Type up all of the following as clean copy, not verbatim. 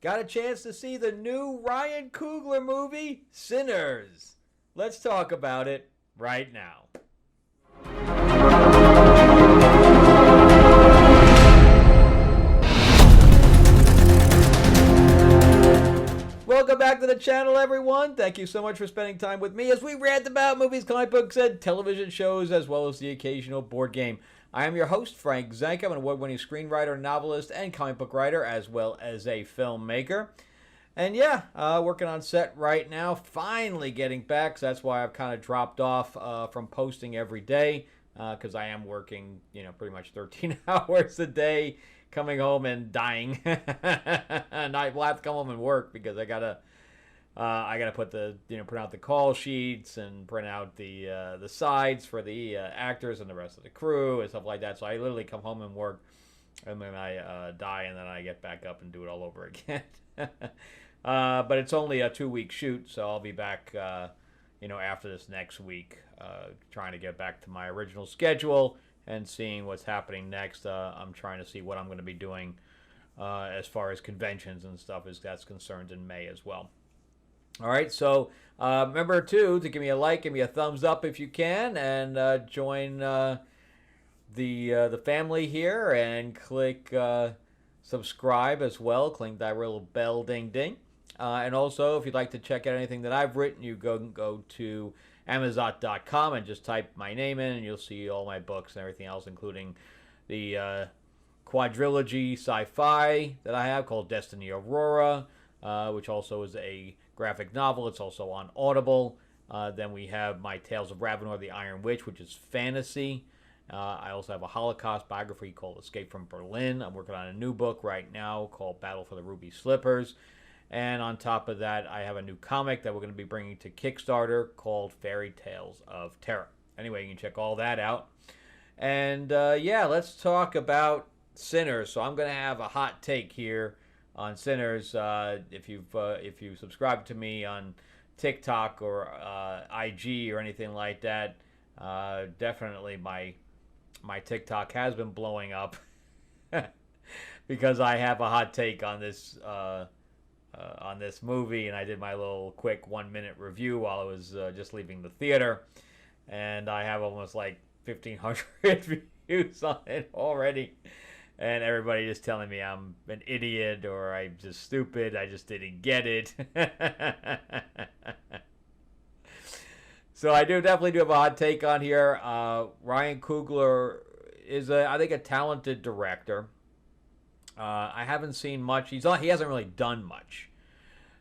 got a chance to see the new Ryan Coogler movie, Sinners. Let's talk about it right now. Welcome back to the channel, everyone. Thank you so much for spending time with me as we rant about movies, comic books, and television shows, as well as the occasional board game. I am your host, Frank Zank. I'm an award-winning screenwriter, novelist, and comic book writer, as well as a filmmaker. And yeah, working on set right now, finally getting back. So that's why I've kind of dropped off from posting every day, because I am working, pretty much 13 hours a day, coming home and dying. And I will have to come home and work because I gotta put print out the call sheets and print out the sides for the actors and the rest of the crew and stuff like that. So I literally come home and work, and then I die, and then I get back up and do it all over again. But it's only a 2-week shoot, so I'll be back, after this next week, trying to get back to my original schedule and seeing what's happening next. I'm trying to see what I'm going to be doing as far as conventions and stuff as that's concerned in May as well. All right, so remember, too, to give me a like, give me a thumbs up if you can, and join the family here and click subscribe as well. Click that little bell ding ding. And also, if you'd like to check out anything that I've written, you go to Amazon.com and just type my name in, and you'll see all my books and everything else, including the quadrilogy sci-fi that I have called Destiny Aurora, which also is a graphic novel. It's also on Audible. Then we have my Tales of Ravenor the Iron Witch, which is fantasy. I also have a Holocaust biography called Escape from Berlin. I'm working on a new book right now called Battle for the Ruby Slippers. And on top of that, I have a new comic that we're going to be bringing to Kickstarter called Fairy Tales of Terror. Anyway, you can check all that out. And let's talk about Sinners. So I'm going to have a hot take here on Sinners. If you subscribe to me on TikTok or IG or anything like that, definitely my TikTok has been blowing up because I have a hot take on this movie, and I did my little quick 1-minute review while I was just leaving the theater, and I have almost like 1,500 views on it already, and everybody just telling me I'm an idiot or I'm just stupid. I just didn't get it. So I definitely do have a hot take on here. Ryan Coogler is I think a talented director. I haven't seen much. He hasn't really done much.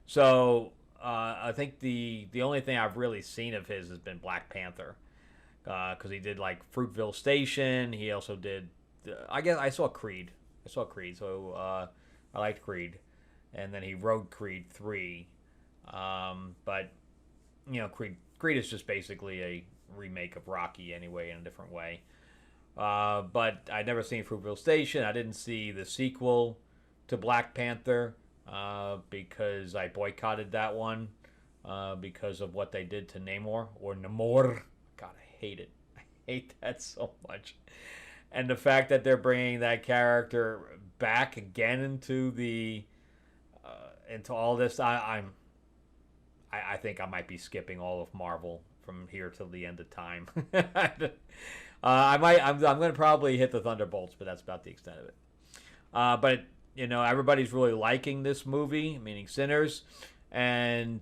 So I think the only thing I've really seen of his has been Black Panther, because he did like Fruitville Station. He also did. I guess I saw Creed. So I liked Creed, and then he wrote Creed 3. But Creed is just basically a remake of Rocky anyway, in a different way. But I'd never seen Fruitville Station. I didn't see the sequel to Black Panther because I boycotted that one because of what they did to Namor, or Namor. God, I hate it. I hate that so much. And the fact that they're bringing that character back again into all this, I think I might be skipping all of Marvel from here till the end of time. I'm going to probably hit the Thunderbolts, but that's about the extent of it. But everybody's really liking this movie, meaning Sinners, and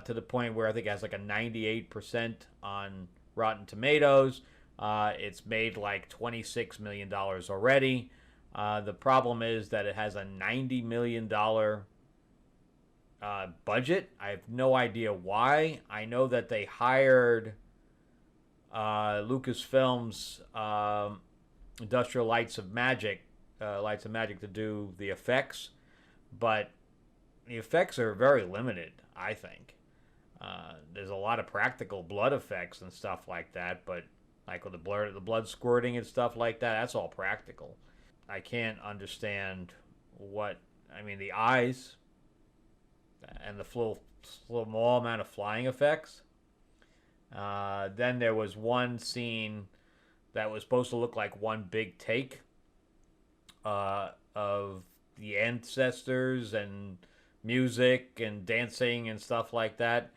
to the point where I think it has like a 98% on Rotten Tomatoes. It's made like $26 million already. The problem is that it has a $90 million budget. I have no idea why. I know that they hired Lucasfilm's Industrial Lights of Magic to do the effects, but the effects are very limited, I think. There's a lot of practical blood effects and stuff like that, but like with the blood squirting and stuff like that, that's all practical. I can't understand the eyes and the small amount of flying effects. Then there was one scene that was supposed to look like one big take of the ancestors and music and dancing and stuff like that.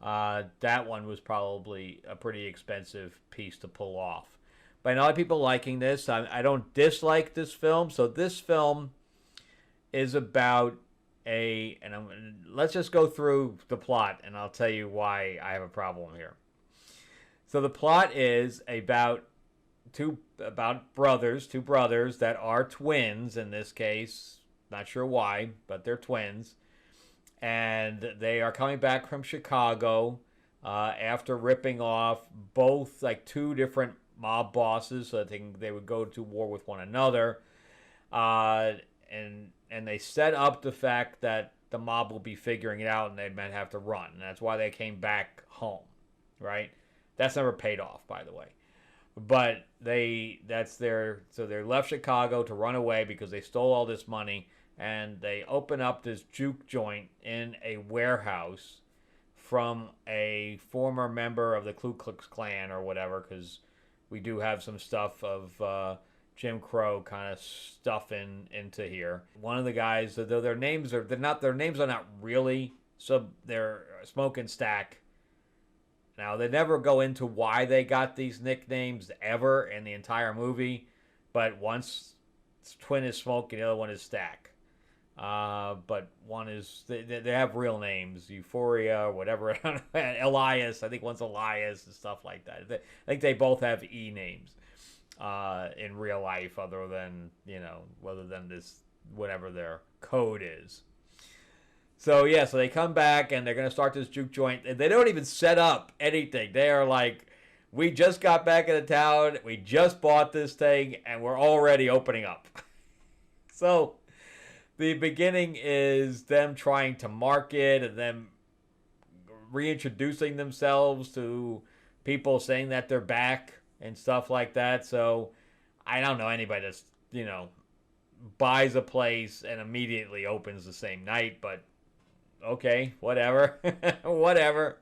That one was probably a pretty expensive piece to pull off. But I know a lot of people liking this. I don't dislike this film. So this film is about let's just go through the plot, and I'll tell you why I have a problem here. So the plot is about two brothers that are twins in this case. Not sure why, but they're twins, and they are coming back from Chicago after ripping off both like two different mob bosses, so that they would go to war with one another, and they set up the fact that the mob will be figuring it out and they might have to run. And that's why they came back home, right? That's never paid off, by the way. But they left Chicago to run away because they stole all this money, and they open up this juke joint in a warehouse from a former member of the Ku Klux Klan or whatever, because we do have some stuff of Jim Crow kind of stuff into here. One of the guys, though their names are not really, so they're Smoke and Stack. Now, they never go into why they got these nicknames ever in the entire movie, but once twin is Smoke and the other one is Stack. But one is, they have real names, Euphoria or whatever, Elias, I think one's Elias and stuff like that. I think they both have E names in real life, other than this, whatever their code is. So yeah, so they come back and they're going to start this juke joint, and they don't even set up anything. They are like, we just got back into town, we just bought this thing, and we're already opening up. So the beginning is them trying to market and them reintroducing themselves to people, saying that they're back and stuff like that. So I don't know anybody that's, buys a place and immediately opens the same night, but okay, whatever. Whatever.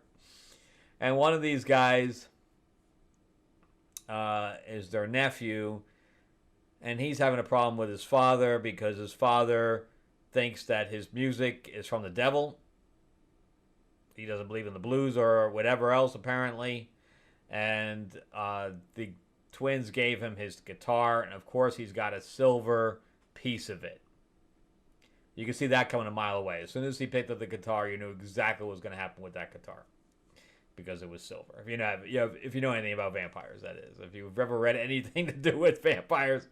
And one of these guys is their nephew, and he's having a problem with his father because his father thinks that his music is from the devil. He doesn't believe in the blues or whatever else, apparently. And the twins gave him his guitar, and of course he's got a silver piece of it. You can see that coming a mile away. As soon as he picked up the guitar, you knew exactly what was going to happen with that guitar, because it was silver. If you know anything about vampires, that is. If you've ever read anything to do with vampires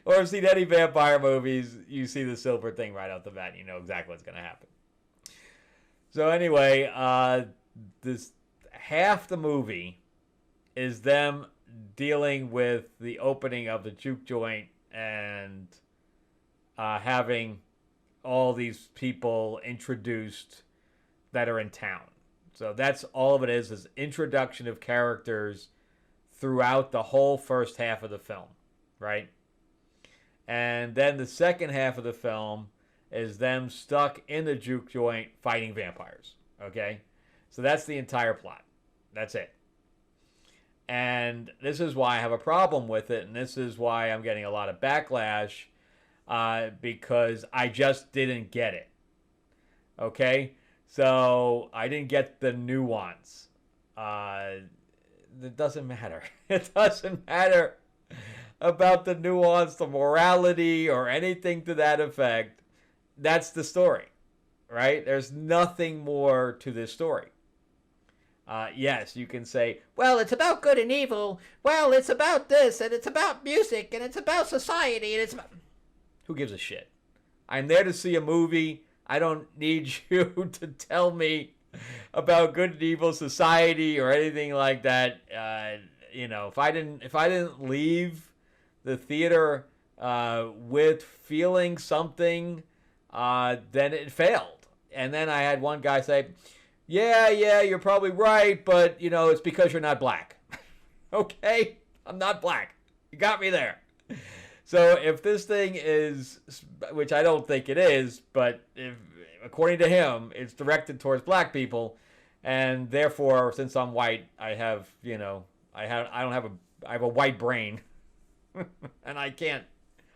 or have seen any vampire movies, you see the silver thing right off the bat, and you know exactly what's going to happen. So anyway, this half the movie is them dealing with the opening of the juke joint and having all these people introduced that are in town. So that's all of it is introduction of characters throughout the whole first half of the film, right? And then the second half of the film is them stuck in the juke joint fighting vampires, okay? So that's the entire plot. That's it. And this is why I have a problem with it, and this is why I'm getting a lot of backlash, because I just didn't get it. Okay? So I didn't get the nuance. It doesn't matter. It doesn't matter about the nuance, the morality, or anything to that effect. That's the story, right? There's nothing more to this story. Yes, you can say, well, it's about good and evil. Well, it's about this, and it's about music, and it's about society, and it's about... Who gives a shit? I'm there to see a movie. I don't need you to tell me about good and evil society or anything like that. If I didn't leave the theater with feeling something, then it failed. And then I had one guy say, yeah, you're probably right, but, it's because you're not black. Okay? I'm not black. You got me there. So if this thing is, which I don't think it is, but if, according to him, it's directed towards black people, and therefore, since I'm white, I have, I have a white brain, and I can't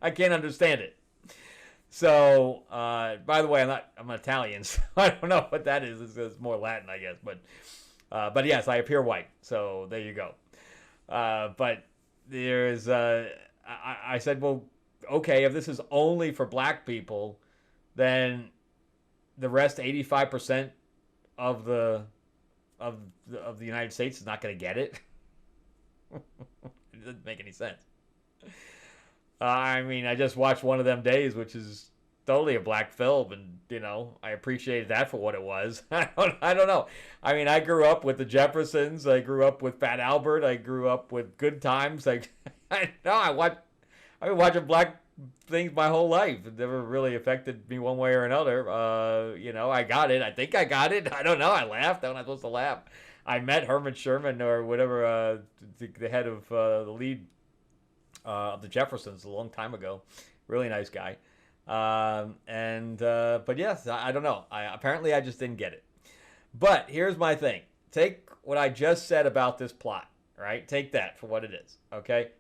understand it. So, by the way, I'm Italian, so I don't know what that is. It's more Latin, I guess. But yes, I appear white. So there you go. But there's, I said, well, okay, if this is only for black people, then the rest, 85% of the United States is not going to get it. It doesn't make any sense. I mean, I just watched One of Them Days, which is totally a black film, and I appreciated that for what it was. I don't know. I mean, I grew up with the Jeffersons. I grew up with Fat Albert. I grew up with Good Times. I know I've been watching black things my whole life. It never really affected me one way or another. I got it. I think I got it. I don't know. I laughed. I'm not supposed to laugh. I met Herman Sherman or whatever, the head of the lead of the Jeffersons a long time ago. Really nice guy. But yes, I don't know. Apparently I just didn't get it. But here's my thing. Take what I just said about this plot, right? Take that for what it is, okay?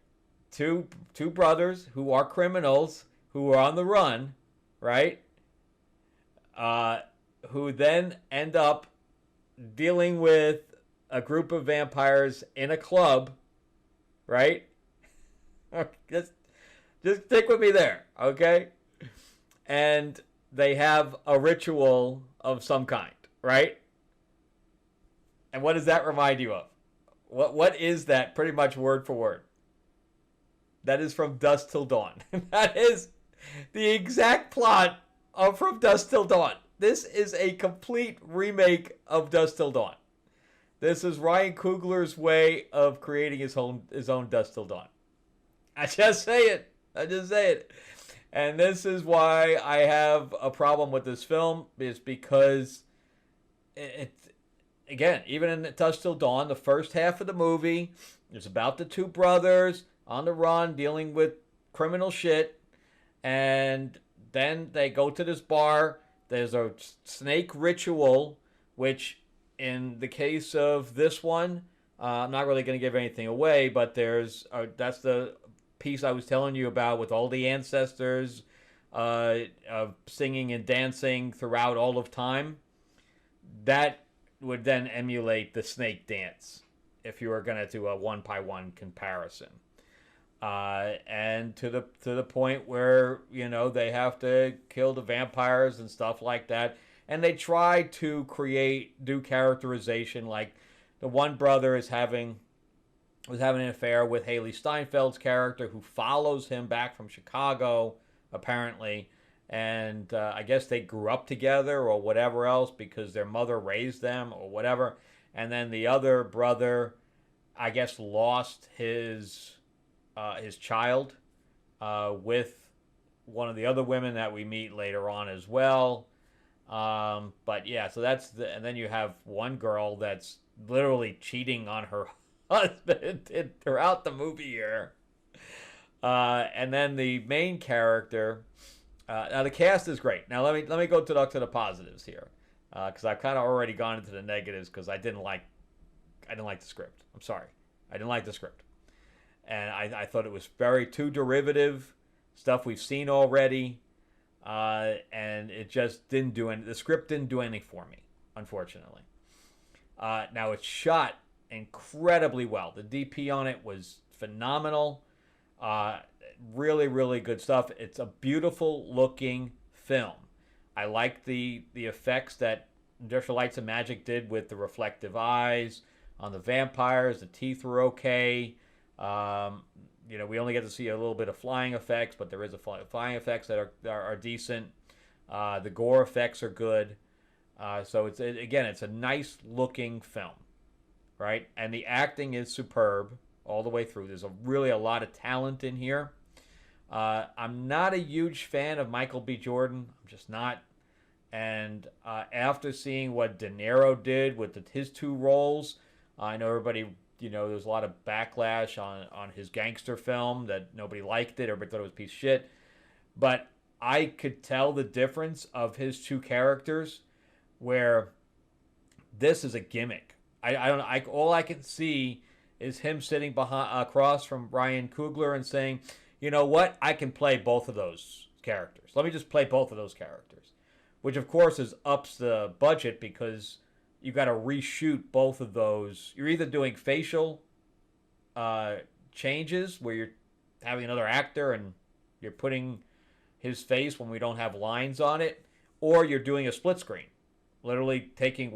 Two brothers who are criminals, who are on the run, right? Who then end up dealing with a group of vampires in a club, right? Just stick with me there, okay? And they have a ritual of some kind, right? And what does that remind you of? What is that pretty much word for word? That is From Dusk Till Dawn. That is the exact plot of From Dusk Till Dawn. This is a complete remake of Dusk Till Dawn. This is Ryan Coogler's way of creating his own Dusk Till Dawn. I just say it. And this is why I have a problem with this film, is because again, even in Dusk Till Dawn, the first half of the movie is about the two brothers on the run dealing with criminal shit, and then they go to this bar. There's a snake ritual, which in the case of this one, I'm not really going to give anything away, but that's the piece I was telling you about with all the ancestors singing and dancing throughout all of time. That would then emulate the snake dance if you were going to do a one-by-one comparison. And to the point where they have to kill the vampires and stuff like that, and they try to do characterization, like the one brother was having an affair with Haley Steinfeld's character, who follows him back from Chicago apparently, and I guess they grew up together or whatever else because their mother raised them or whatever. And then the other brother, I guess, lost his child with one of the other women that we meet later on as well. But yeah, so and then you have one girl that's literally cheating on her husband throughout the movie here. And then the main character. Now the cast is great. Now let me go to the positives here, because I've kind of already gone into the negatives because I didn't like the script. I'm sorry, I didn't like the script. And I thought it was too derivative, stuff we've seen already, and it just didn't do anything. The script didn't do anything for me, unfortunately. Now it's shot incredibly well. The DP on it was phenomenal. Really, really good stuff. It's a beautiful looking film. I like the effects that Industrial Lights and Magic did with the reflective eyes on the vampires. The teeth were okay. We only get to see a little bit of flying effects, but there is flying effects that are decent. The gore effects are good. So it's a nice looking film, right? And the acting is superb all the way through. There's really a lot of talent in here. I'm not a huge fan of Michael B. Jordan. I'm just not. And after seeing what De Niro did with his two roles, I know everybody, there's a lot of backlash on his gangster film, that nobody liked it. Everybody thought it was a piece of shit. But I could tell the difference of his two characters, where this is a gimmick. I don't know. All I can see is him sitting across from Ryan Coogler and saying, you know what? I can play both of those characters. Let me just play both of those characters, which of course is ups the budget because you got to reshoot both of those. You're either doing facial changes where you're having another actor and you're putting his face when we don't have lines on it, or you're doing a split screen, literally taking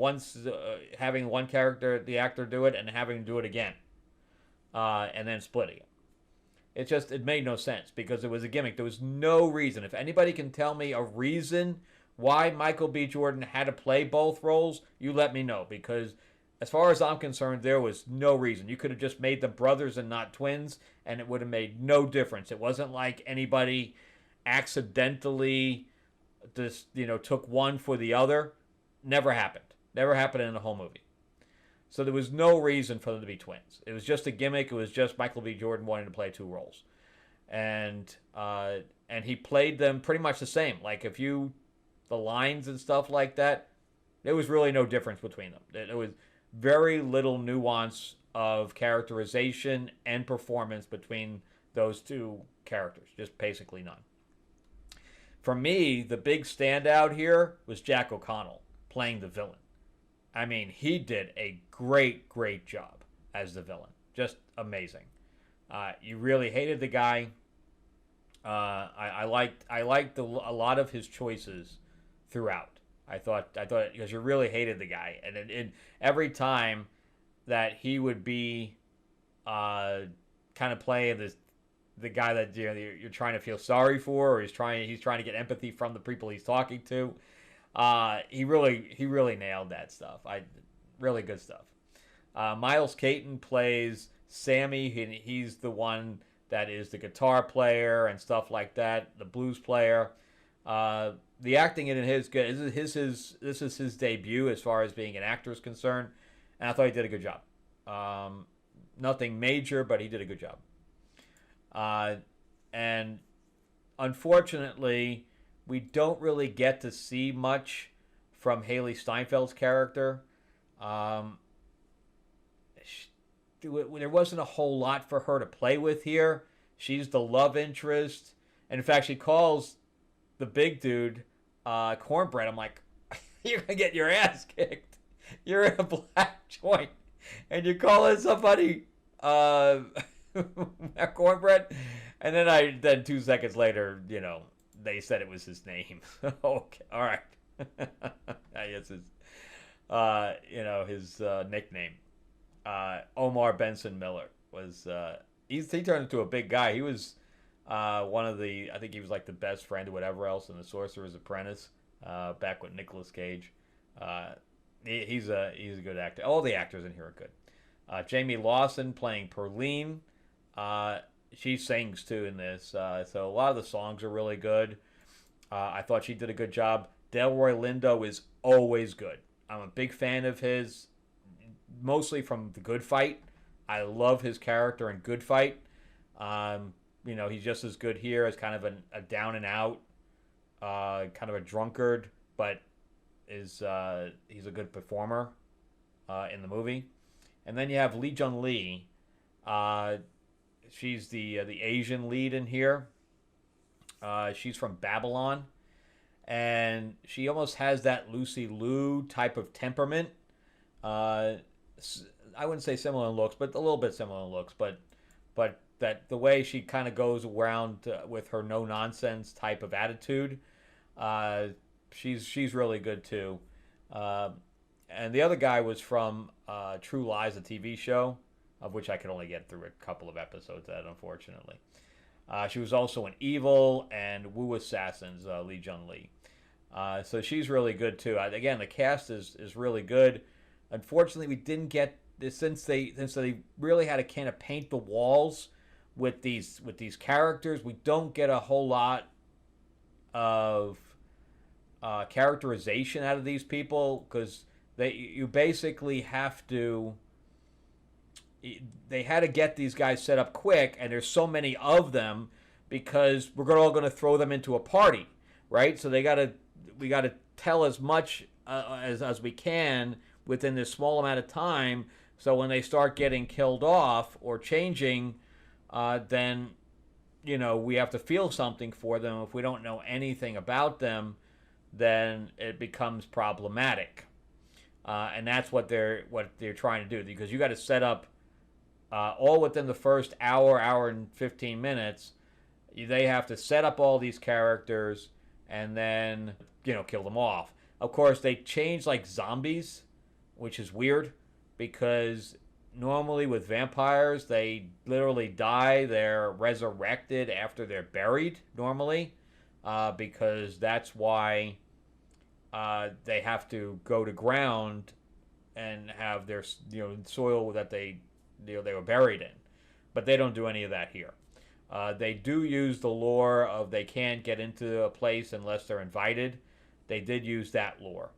having one character, the actor, do it and having him do it again, and then splitting it. It made no sense because it was a gimmick. There was no reason. If anybody can tell me a reason why Michael B. Jordan had to play both roles, you let me know, because as far as I'm concerned, there was no reason. You could have just made them brothers and not twins, and it would have made no difference. It wasn't like anybody accidentally just, took one for the other. Never happened. Never happened in the whole movie. So there was no reason for them to be twins. It was just a gimmick. It was just Michael B. Jordan wanting to play two roles. And he played them pretty much the same. Like the lines and stuff like that, there was really no difference between them. There was very little nuance of characterization and performance between those two characters. Just basically none. For me, the big standout here was Jack O'Connell playing the villain. I mean, he did a great, great job as the villain. Just amazing. You really hated the guy. I liked a lot of his choices throughout. I thought because you really hated the guy, and every time that he would be kind of playing the guy that you're trying to feel sorry for, or he's trying to get empathy from the people he's talking to. He really nailed that stuff. Really good stuff. Miles Caton plays Sammy. He's the one that is the guitar player and stuff like that, the blues player. The acting in his good. This is his debut as far as being an actor is concerned, and I thought he did a good job. Nothing major, but he did a good job. And unfortunately, we don't really get to see much from Haley Steinfeld's character. There wasn't a whole lot for her to play with here. She's the love interest. And in fact, she calls the big dude Cornbread. I'm like, you're going to get your ass kicked. You're in a black joint. And you're calling somebody Cornbread. And then 2 seconds later, they said it was his name. Okay, all right. It's his nickname. Omar Benson Miller was. He turned into a big guy. He was one of the. I think he was like the best friend or whatever else in The Sorcerer's Apprentice. Back with Nicolas Cage. He's a good actor. All the actors in here are good. Jamie Lawson playing Perline. She sings too in this, so a lot of the songs are really good. I thought she did a good job. Delroy Lindo is always good. I'm a big fan of his, mostly from The Good Fight. I love his character in Good Fight. He's just as good here as kind of a down and out, kind of a drunkard, but he's a good performer in the movie. And then you have Lee Jun Lee. She's the Asian lead in here. She's from Babylon, and she almost has that Lucy Liu type of temperament. I wouldn't say similar in looks, but a little bit similar in looks. But that the way she kind of goes around with her no nonsense type of attitude, she's really good too. And the other guy was from True Lies, a TV show, of which I could only get through a couple of episodes of that, unfortunately. She was also in Evil and Wu Assassins, Lee Jun Lee. So she's really good too. Again, the cast is really good. Unfortunately, we didn't get this since they really had to kind of paint the walls with these characters. We don't get a whole lot of characterization out of these people because you basically have to. They had to get these guys set up quick, and there's so many of them because we're all going to throw them into a party, right? So we got to tell as much as we can within this small amount of time. So when they start getting killed off or changing, then we have to feel something for them. If we don't know anything about them, then it becomes problematic. And that's what they're trying to do, because you got to set up all within the first hour and 15 minutes. They have to set up all these characters and then kill them off. Of course, they change like zombies, which is weird, because normally with vampires they literally die. They're resurrected after they're buried normally, because that's why they have to go to ground and have their soil that they were buried in. But they don't do any of that here. They do use the lore of they can't get into a place unless they're invited. They did use that lore,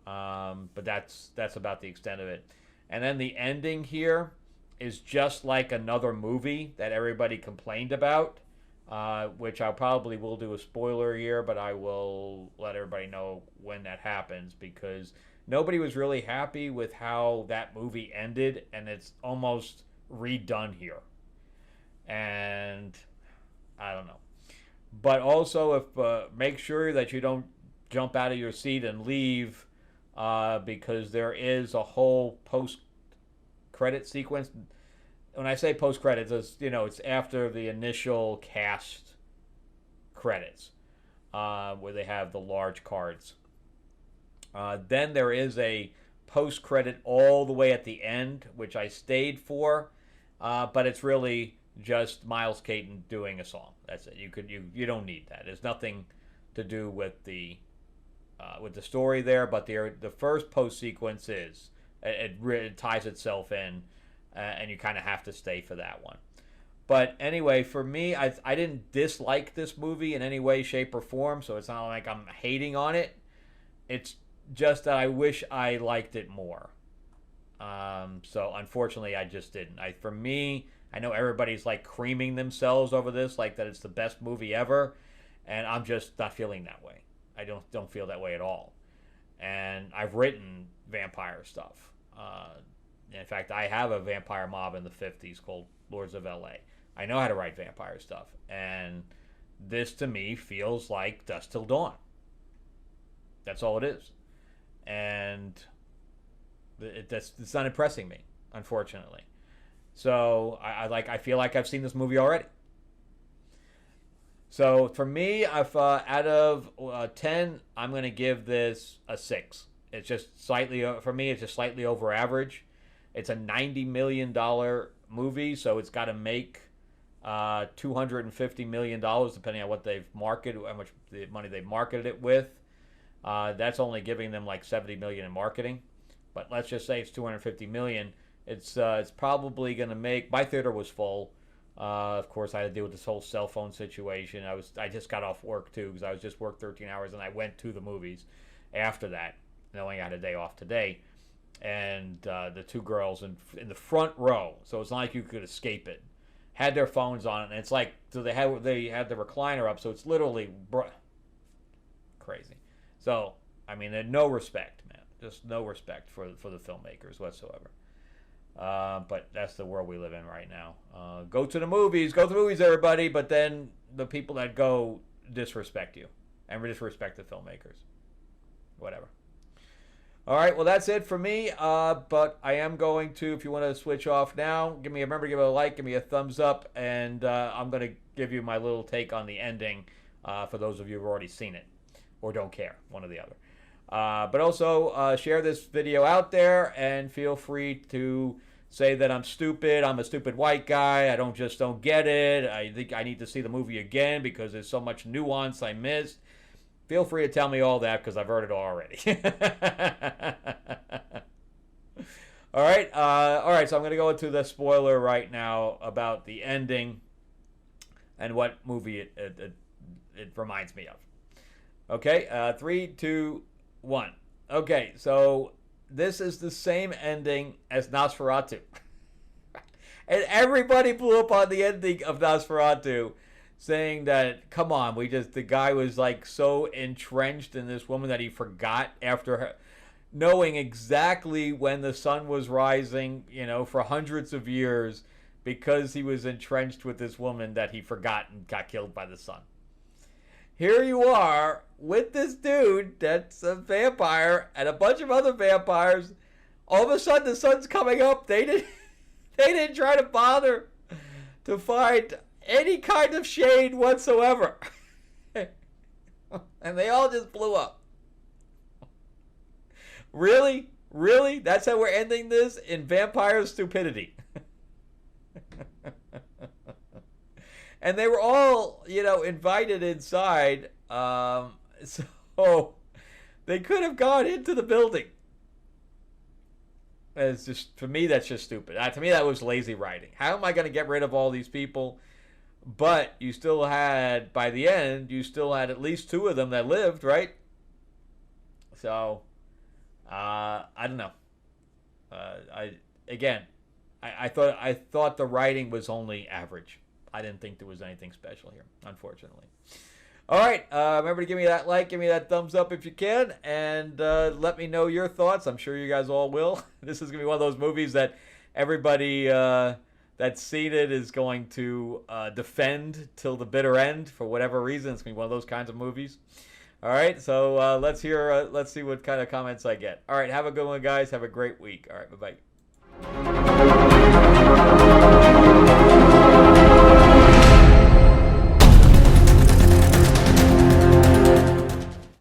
but that's about the extent of it. And then the ending here is just like another movie that everybody complained about, which I probably will do a spoiler here, but I will let everybody know when that happens, because nobody was really happy with how that movie ended, and it's almost redone here. And I don't know. But also, if make sure that you don't jump out of your seat and leave, because there is a whole post-credit sequence. When I say post-credits, it's after the initial cast credits, where they have the large cards. Then there is a post-credit all the way at the end, which I stayed for, but it's really just Miles Caton doing a song. That's it. You don't need that. There's nothing to do with the story there, but the first post sequence is it ties itself in, and you kind of have to stay for that one. But anyway, for me, I didn't dislike this movie in any way, shape, or form, so it's not like I'm hating on it. It's just that I wish I liked it more. So unfortunately, I just didn't. For me, I know everybody's like creaming themselves over this, like that it's the best movie ever, and I'm just not feeling that way. I don't feel that way at all. And I've written vampire stuff. In fact, I have a vampire mob in the 50s called Lords of LA. I know how to write vampire stuff, and this to me feels like Dusk Till Dawn. That's all it is, and it's not impressing me, unfortunately. So I feel like I've seen this movie already. So for me, out of 10, I'm going to give this a 6. It's just slightly, for me, it's just slightly over average. It's a $90 million movie, so it's got to make $250 million, depending on what they've marketed, how much the money they've marketed it with. That's only giving them like $70 million in marketing. But let's just say it's $250 million. It's probably going to make. My theater was full. Of course, I had to deal with this whole cell phone situation. I just got off work too, because I was just worked 13 hours, and I went to the movies after that, knowing I had a day off today. And the two girls in the front row, so it's not like you could escape it, had their phones on it, and it's like, so they had the recliner up, so it's literally crazy. So I mean, no respect, man, just no respect for the filmmakers whatsoever. But that's the world we live in right now. Go to the movies, everybody, but then the people that go disrespect you and disrespect the filmmakers. Whatever. All right, well, that's it for me. But I am going to, if you want to switch off now, remember to give it a like, give me a thumbs up, and I'm going to give you my little take on the ending for those of you who've already seen it or don't care, one or the other. But also share this video out there, and feel free to say that I'm stupid. I'm a stupid white guy. I don't get it. I think I need to see the movie again because there's so much nuance I missed. Feel free to tell me all that, because I've heard it all already. All right. So I'm going to go into the spoiler right now about the ending and what movie it reminds me of. Okay, 3, 2, 1. Okay, so this is the same ending as Nosferatu. And everybody blew up on the ending of Nosferatu, saying that, come on, the guy was like so entrenched in this woman that he forgot after her, knowing exactly when the sun was rising, for hundreds of years, because he was entrenched with this woman that he forgot and got killed by the sun. Here you are with this dude that's a vampire and a bunch of other vampires. All of a sudden the sun's coming up. They didn't try to bother to find any kind of shade whatsoever. And they all just blew up. Really? Really? That's how we're ending this? In vampire stupidity. And they were all, invited inside. So they could have gone into the building. It's just, for me, that's just stupid. To me, that was lazy writing. How am I going to get rid of all these people? But you still had, by the end, you still had at least 2 of them that lived, right? So, I don't know. I thought the writing was only average. I didn't think there was anything special here, unfortunately. All right, remember to give me that like, give me that thumbs up if you can, and let me know your thoughts. I'm sure you guys all will. This is going to be one of those movies that everybody that's seen it is going to defend till the bitter end for whatever reason. It's going to be one of those kinds of movies. All right, so let's see what kind of comments I get. All right, have a good one, guys. Have a great week. All right, bye-bye.